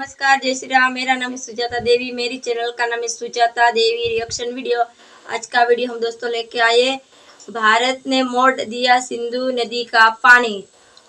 नमस्कार, जय श्री राम। मेरा नाम है सुजाता देवी, मेरी चैनल का नाम है सुजाता देवी रिएक्शन वीडियो। आज का वीडियो हम दोस्तों लेके आए, भारत ने मोड़ दिया सिंधु नदी का पानी,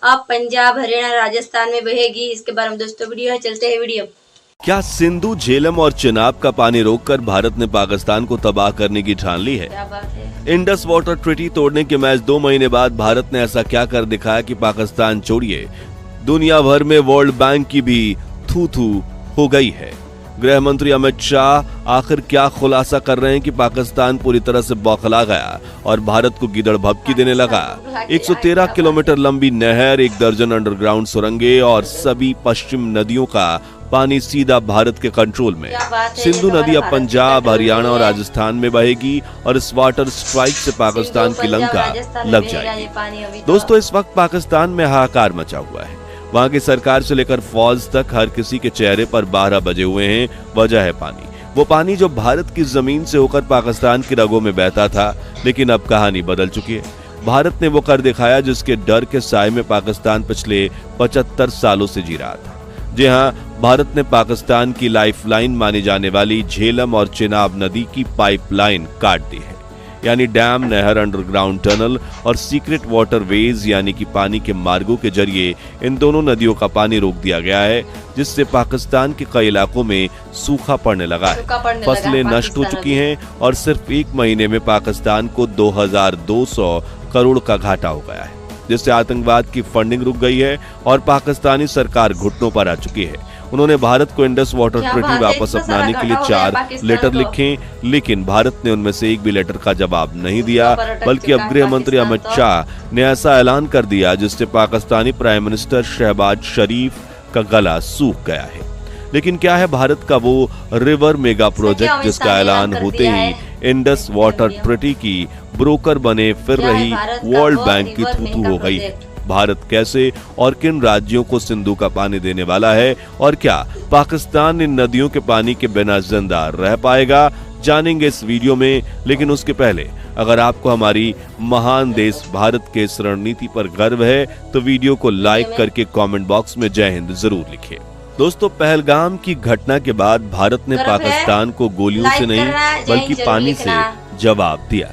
अब पंजाब हरियाणा राजस्थान में बहेगी। इसके बारे में दोस्तों वीडियो है, चलते हैं वीडियो। क्या सिंधु, झेलम और चिनाब का पानी रोककर भारत ने पाकिस्तान को तबाह करने की ठान ली है? क्या बात है। इंडस वाटर ट्रीटी तोड़ने के महज 2 महीने बाद भारत ने ऐसा क्या कर दिखाया कि पाकिस्तान छोड़िए दुनिया भर में वर्ल्ड बैंक की भी थू थू हो गई है। गृह मंत्री अमित शाह आखिर क्या खुलासा कर रहे हैं कि पाकिस्तान पूरी तरह से बौखला गया और भारत को गिदड़ भभकी देने लगा। 113 किलोमीटर लंबी नहर, 1 दर्जन अंडरग्राउंड सुरंगें और सभी पश्चिम नदियों का पानी सीधा भारत के कंट्रोल में। सिंधु नदी अब पंजाब, हरियाणा और राजस्थान में बहेगी और इस वाटर स्ट्राइक से पाकिस्तान की लंका लग जाएगी। दोस्तों, इस वक्त पाकिस्तान में हाहाकार मचा हुआ है। वहां की सरकार से लेकर फौज तक हर किसी के चेहरे पर 12 बजे हुए हैं। वजह है पानी, वो पानी जो भारत की जमीन से होकर पाकिस्तान की रगों में बहता था, लेकिन अब कहानी बदल चुकी है। भारत ने वो कर दिखाया जिसके डर के साए में पाकिस्तान पिछले 75 सालों से जी रहा था। जी हां, भारत ने पाकिस्तान की लाइफलाइन मानी जाने वाली झेलम और चिनाब नदी की पाइपलाइन काट दी है। यानी डैम, नहर, अंडरग्राउंड टनल और सीक्रेट वाटरवेज यानी कि पानी के मार्गों के जरिए इन दोनों नदियों का पानी रोक दिया गया है, जिससे पाकिस्तान के कई इलाकों में सूखा पड़ने लगा है। फसलें नष्ट हो चुकी हैं और सिर्फ 1 महीने में पाकिस्तान को 2200 करोड़ का घाटा हो गया है, जिससे आतंकवाद की फंडिंग रुक गई है और पाकिस्तानी सरकार घुटनों पर आ चुकी है। उन्होंने भारत को इंडस वाटर ट्रीटी वापस अपनाने के लिए 4 लेटर लिखे, लेकिन भारत ने उनमें से एक भी लेटर का जवाब नहीं दिया, बल्कि अब गृह मंत्री अमित शाह ने ऐसा ऐलान कर दिया जिससे पाकिस्तानी प्राइम मिनिस्टर शहबाज शरीफ का गला सूख गया है। लेकिन क्या है भारत का वो रिवर मेगा प्रोजेक्ट जिसका ऐलान होते ही इंडस वाटर ट्रीटी की ब्रोकर बने फिर रही वर्ल्ड बैंक की थू-थू हो गई है? भारत कैसे और किन राज्यों को सिंधु का पानी देने वाला है और क्या पाकिस्तान इन नदियों के पानी के बिना जिंदा रह पाएगा, जानेंगे इस वीडियो में। लेकिन उसके पहले अगर आपको हमारी महान देश भारत के इस रणनीति पर गर्व है तो वीडियो को लाइक करके कमेंट बॉक्स में जय हिंद जरूर लिखिए। दोस्तों, पहलगाम की घटना के बाद भारत ने पाकिस्तान को गोलियों से नहीं बल्कि पानी से जवाब दिया।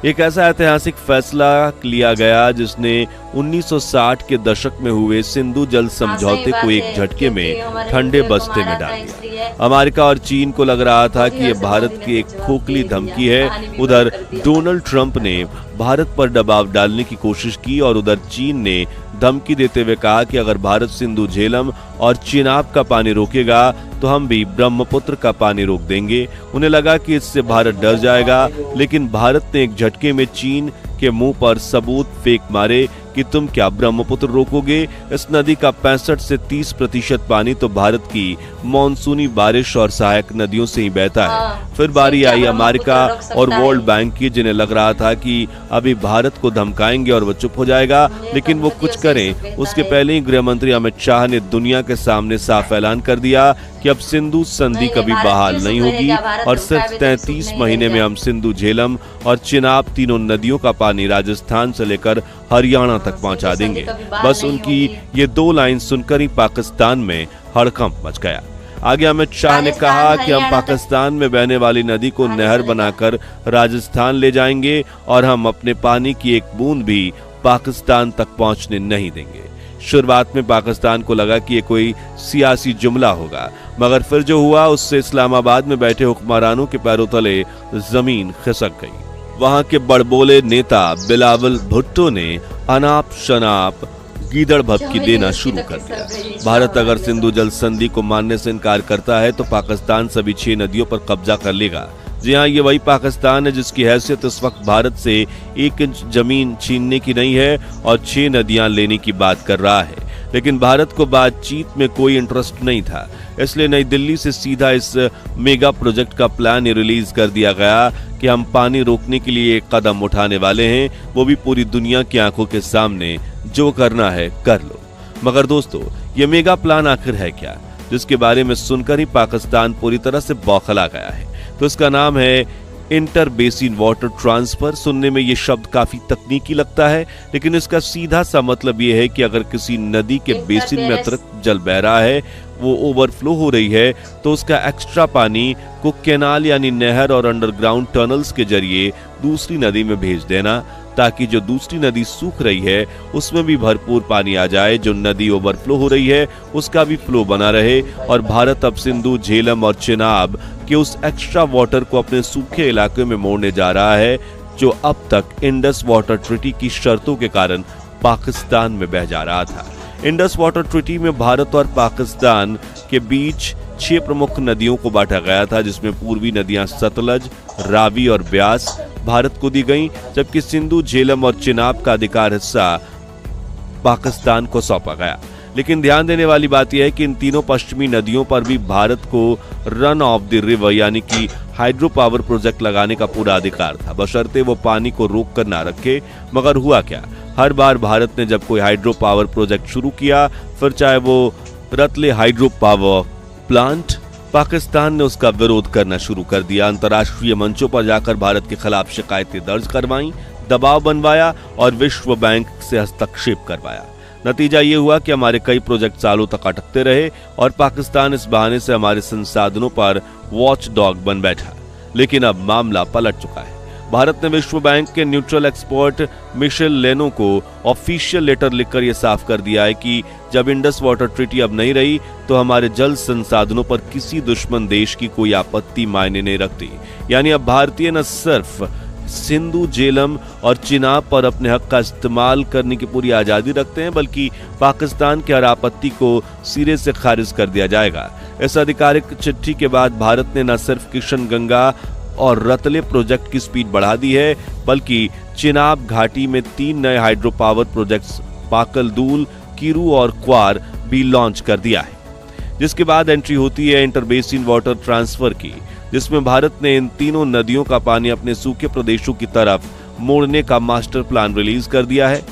एक ऐसा ऐतिहासिक फैसला लिया गया जिसने 1960 के दशक में हुए सिंधु जल समझौते को एक झटके में ठंडे बस्ते में डाल दिया। अमेरिका और चीन को लग रहा था कि यह भारत की एक खोखली धमकी है। उधर डोनाल्ड ट्रंप ने भारत पर दबाव डालने की कोशिश की और उधर चीन ने धमकी देते हुए कहा कि अगर भारत सिंधु, झेलम और चिनाब का पानी रोकेगा तो हम भी ब्रह्मपुत्र का पानी रोक देंगे। उन्हें लगा कि इससे भारत डर जाएगा, लेकिन भारत ने एक झटके में चीन के मुंह पर सबूत फेंक मारे कि तुम क्या ब्रह्मपुत्र रोकोगे? इस नदी का 65 से 30% पानी तो भारत की मॉनसूनी बारिश और सहायक नदियों से ही बहता है। फिर बारी आई अमेरिका और वर्ल्ड बैंक की, जिन्हें लग रहा था कि अभी भारत को धमकाएंगे और वो चुप हो जाएगा, लेकिन वो कुछ करें उसके पहले ही गृह मंत्री अमित शाह ने दुनिया के सामने साफ ऐलान कर दिया कि अब सिंधु संधि कभी बहाल नहीं होगी और सिर्फ 33 महीने में हम सिंधु, झेलम और चिनाब तीनों नदियों का पानी राजस्थान से लेकर हरियाणा तक पहुंचा देंगे। बस उनकी ये 2 लाइन सुनकर ही पाकिस्तान में हड़कंप मच गया। आगे अमित शाह ने कहा कि हम पाकिस्तान में बहने वाली नदी को नहर बनाकर राजस्थान ले जाएंगे और हम अपने पानी की एक बूंद भी पाकिस्तान तक पहुंचने नहीं देंगे। शुरुआत में पाकिस्तान को लगा कि ये कोई सियासी जुमला होगा, मगर फिर जो हुआ उससे इस्लामाबाद में बैठे हुक्मरानों के पैरों तले जमीन खिसक गई। वहां के बड़बोले नेता बिलावल भुट्टो ने अनाप शनाप गीदड़ भभकी देना शुरू कर दिया। भारत अगर सिंधु जल संधि को मानने से इनकार करता है तो पाकिस्तान सभी 6 नदियों पर कब्जा कर लेगा। जी हाँ, ये वही पाकिस्तान है जिसकी हैसियत इस वक्त भारत से 1 इंच जमीन छीनने की नहीं है और 6 नदियां लेने की बात कर रहा है। लेकिन भारत को बातचीत में कोई इंटरेस्ट नहीं था, इसलिए नई दिल्ली से सीधा इस मेगा प्रोजेक्ट का प्लान रिलीज कर दिया गया कि हम पानी रोकने के लिए एक कदम उठाने वाले हैं, वो भी पूरी दुनिया की आंखों के सामने। जो करना है कर लो। मगर दोस्तों, ये मेगा प्लान आखिर है क्या, जिसके बारे में सुनकर ही पाकिस्तान पूरी तरह से बौखला गया है? तो इसका नाम है इंटर बेसिन वाटर ट्रांसफर। सुनने में ये शब्द काफी तकनीकी लगता है, लेकिन इसका सीधा सा मतलब ये है कि अगर किसी नदी के बेसिन में अतिरिक्त जल बह रहा है, वो ओवरफ्लो हो रही है तो उसका एक्स्ट्रा पानी को कैनाल यानी नहर और अंडरग्राउंड टनल्स के जरिए दूसरी नदी में भेज देना, ताकि जो दूसरी नदी सूख रही है उसमें भी भरपूर पानी आ जाए, जो नदी ओवरफ्लो हो रही है उसका भी फ्लो बना रहे। और भारत अब सिंधु, झेलम और चिनाब के उस एक्स्ट्रा वाटर को अपने सूखे इलाके में मोड़ने जा रहा है, जो अब तक इंडस वाटर ट्रीटी की शर्तों के कारण पाकिस्तान में बह जा रहा था। इंडस वाटर ट्रीटी में भारत और पाकिस्तान के बीच 6 प्रमुख नदियों को बांटा गया था, जिसमें पूर्वी नदियां सतलज, रावी और ब्यास भारत को दी गईं, जबकि सिंधु, झेलम और चिनाब का अधिकार हिस्सा पाकिस्तान को सौंपा गया। लेकिन ध्यान देने वाली बात यह है कि इन तीनों पश्चिमी नदियों पर भी भारत को रन ऑफ द रिवर यानी कि हाइड्रो पावर प्रोजेक्ट लगाने का पूरा अधिकार था, बशर्ते वो पानी को रोक कर ना रखे। मगर हुआ क्या, हर बार भारत ने जब कोई हाइड्रो पावर प्रोजेक्ट शुरू किया, फिर चाहे वो Ratle hydro power plant, Pakistan ने उसका विरोध करना शुरू कर दिया। अंतर्राष्ट्रीय मंचों पर जाकर भारत के खिलाफ शिकायतें दर्ज करवाईं, दबाव बनवाया और विश्व बैंक से हस्तक्षेप करवाया। नतीजा ये हुआ कि हमारे कई प्रोजेक्ट सालों तक अटकते रहे और पाकिस्तान इस बहाने से हमारे संसाधनों पर वॉच डॉग बन बैठा। लेकिन अब मामला पलट चुका है। भारत ने विश्व बैंक के न्यूट्रल एक्सपर्ट मिशेल लेनो को ऑफिशियल लेटर लिखकर यह साफ कर दिया है कि जब इंडस वाटर ट्रीटी अब नहीं रही तो हमारे जल संसाधनों पर किसी दुश्मन देश की कोई आपत्ति मायने नहीं रखती। यानी अब भारतीय न सिर्फ सिंधु, झेलम और चिनाब पर अपने हक का इस्तेमाल करने की पूरी आजादी रखते हैं, बल्कि पाकिस्तान की हर आपत्ति को सिरे से खारिज कर दिया जाएगा। इस आधिकारिक चिट्ठी के बाद भारत ने न सिर्फ किशन गंगा और रतले प्रोजेक्ट की स्पीड बढ़ा दी है, बल्कि चिनाब घाटी में 3 नए हाइड्रो पावर प्रोजेक्ट्स पाकल दूल, कीरू और क्वार भी लॉन्च कर दिया है। जिसके बाद एंट्री होती है इंटरबेसिन वाटर ट्रांसफर की, जिसमें भारत ने इन तीनों नदियों का पानी अपने सूखे प्रदेशों की तरफ मोड़ने का मास्टर प्लान रिलीज कर दिया है,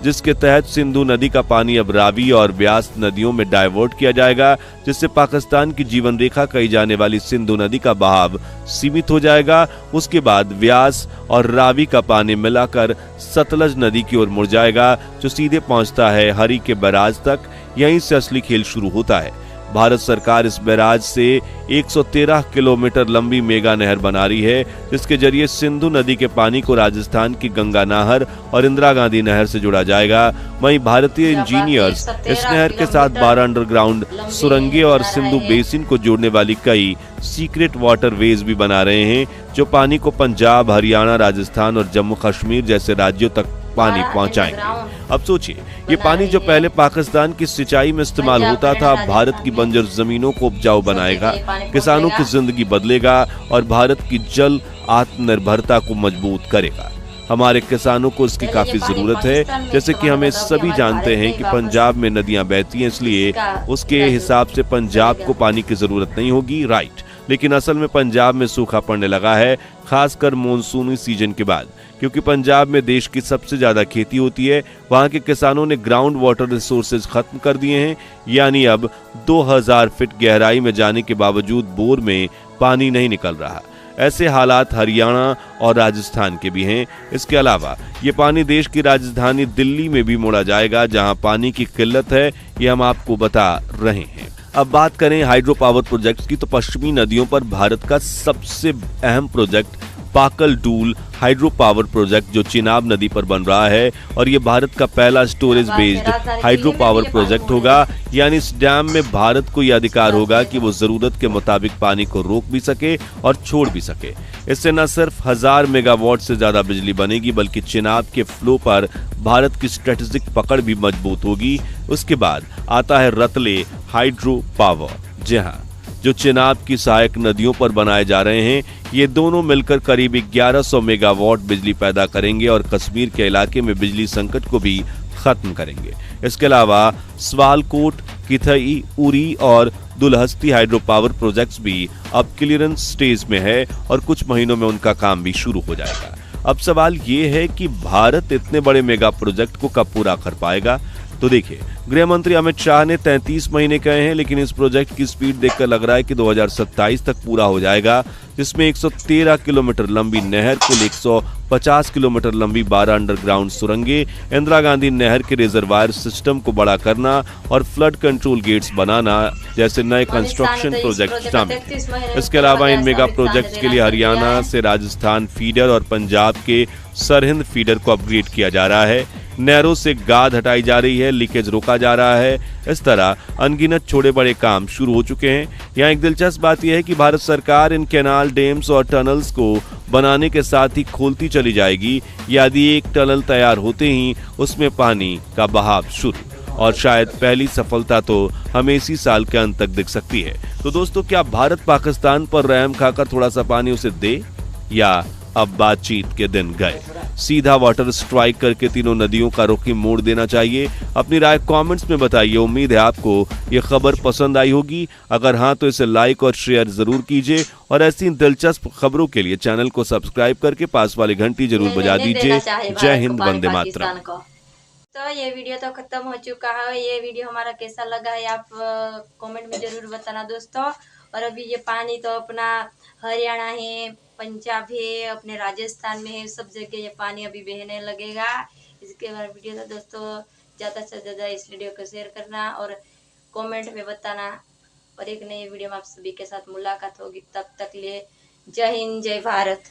जिसके तहत सिंधु नदी का पानी अब रावी और ब्यास नदियों में डाइवर्ट किया जाएगा, जिससे पाकिस्तान की जीवन रेखा कही जाने वाली सिंधु नदी का बहाव सीमित हो जाएगा। उसके बाद ब्यास और रावी का पानी मिलाकर सतलज नदी की ओर मुड़ जाएगा, जो सीधे पहुंचता है हरी के बैराज तक। यहीं से असली खेल शुरू होता है। भारत सरकार इस बैराज से 113 किलोमीटर लंबी मेगा नहर बना रही है, जिसके जरिए सिंधु नदी के पानी को राजस्थान की गंगा नहर और इंदिरा गांधी नहर से जोड़ा जाएगा। वहीं भारतीय इंजीनियर्स इस नहर के साथ 12 अंडरग्राउंड सुरंगें और सिंधु बेसिन को जोड़ने वाली कई सीक्रेट वाटर वेज भी बना रहे हैं, जो पानी को पंजाब, हरियाणा, राजस्थान और जम्मू कश्मीर जैसे राज्यों तक पानी पहुंचाएंगे। अब सोचिए, ये पानी जो पहले पाकिस्तान की सिंचाई में इस्तेमाल होता था, भारत की बंजर जमीनों को उपजाऊ बनाएगा, किसानों की जिंदगी बदलेगा और भारत की जल आत्मनिर्भरता को मजबूत करेगा। हमारे किसानों को इसकी काफी जरूरत है। जैसे कि हमें सभी जानते हैं कि पंजाब में नदियां बहती हैं, इसलिए उसके हिसाब से पंजाब को पानी की जरूरत नहीं होगी, राइट। लेकिन असल में पंजाब में सूखा पड़ने लगा है, खासकर मॉनसूनी सीजन के बाद, क्योंकि पंजाब में देश की सबसे ज्यादा खेती होती है। वहां के किसानों ने ग्राउंड वाटर रिसोर्सेज खत्म कर दिए हैं, यानी अब 2000 फीट गहराई में जाने के बावजूद बोर में पानी नहीं निकल रहा। ऐसे हालात हरियाणा और राजस्थान के भी हैं। इसके अलावा ये पानी देश की राजधानी दिल्ली में भी मोड़ा जाएगा, जहां पानी की किल्लत है, ये हम आपको बता रहे हैं। अब बात करें हाइड्रो पावर प्रोजेक्ट्स की, तो पश्चिमी नदियों पर भारत का सबसे अहम प्रोजेक्ट पाकल डूल हाइड्रो पावर प्रोजेक्ट जो चिनाब नदी पर बन रहा है, और ये भारत का पहला storage based hydro power project होगा। यानी इस डैम में भारत को यह अधिकार होगा कि वो जरूरत के मुताबिक पानी को रोक भी सके और छोड़ भी सके। इससे न सिर्फ 1000 मेगावाट से ज्यादा बिजली बनेगी, बल्कि चिनाब के फ्लो पर भारत की स्ट्रेटेजिक पकड़ भी मजबूत होगी। उसके बाद आता है रतले हाइड्रो पावर, जहां जो चिनाब की सहायक नदियों पर बनाए जा रहे हैं। ये दोनों मिलकर करीब 1100 मेगावाट बिजली पैदा करेंगे और कश्मीर के इलाके में बिजली संकट को भी खत्म करेंगे। इसके अलावा स्वालकोट, किथई, उरी और दुलहस्ती हाइड्रो पावर प्रोजेक्ट्स भी अब क्लियरेंस स्टेज में है और कुछ महीनों में उनका काम भी शुरू हो जाएगा। अब सवाल ये है कि भारत इतने बड़े मेगा प्रोजेक्ट को कब पूरा कर पाएगा। तो देखिए, गृह मंत्री अमित शाह ने 33 महीने कहे हैं, लेकिन इस प्रोजेक्ट की स्पीड देखकर लग रहा है कि 2027 तक पूरा हो जाएगा, जिसमें 113 किलोमीटर लंबी नहर, कुल 150 किलोमीटर लंबी 12 अंडरग्राउंड सुरंगें, इंदिरा गांधी नहर के रिजर्वायर सिस्टम को बड़ा करना और फ्लड कंट्रोल गेट्स बनाना जैसे नए कंस्ट्रक्शन प्रोजेक्ट शामिल हैं। इसके अलावा इन मेगा प्रोजेक्ट्स के लिए हरियाणा से राजस्थान फीडर और पंजाब के सरहिंद फीडर को अपग्रेड किया जा रहा है। नहरों से गाद हटाई जा रही है, लीकेज रोका जा रहा है। इस तरह अनगिनत छोटे बड़े काम शुरू हो चुके हैं। यहाँ एक दिलचस्प बात यह है कि भारत सरकार इन कैनाल, डैम्स और टनल्स को बनाने के साथ ही खोलती चली जाएगी। यदि एक टनल तैयार होते ही उसमें पानी का बहाव शुरू, और शायद पहली सफलता तो हमें इसी साल के अंत तक दिख सकती है। तो दोस्तों, क्या भारत पाकिस्तान पर रहम खाकर थोड़ा सा पानी उसे दे, या अब बातचीत के दिन गए? सीधा वाटर स्ट्राइक करके तीनों नदियों का रुख ही मोड़ देना चाहिए? अपनी राय कमेंट्स में बताइए। उम्मीद है आपको ये खबर पसंद आई होगी। अगर हाँ, तो इसे लाइक और शेयर जरूर कीजिए, और ऐसी दिलचस्प खबरों के लिए चैनल को सब्सक्राइब करके पास वाली घंटी जरूर बजा दीजिए। जय हिंद, वंदे मातरम। तो ये वीडियो तो खत्म हो चुका है। ये वीडियो हमारा कैसा लगा है आप कमेंट में जरूर बताना दोस्तों। और अभी ये पानी तो अपना हरियाणा है, पंजाब है, अपने राजस्थान में है, सब जगह ये पानी अभी बहने लगेगा। इसके बाद वीडियो तो दोस्तों ज़्यादा से ज़्यादा इस वीडियो को शेयर करना और कमेंट में बताना। और एक नई वीडियो में आप सभी के साथ मुलाकात होगी। तब तक लिए जय हिंद, जय भारत।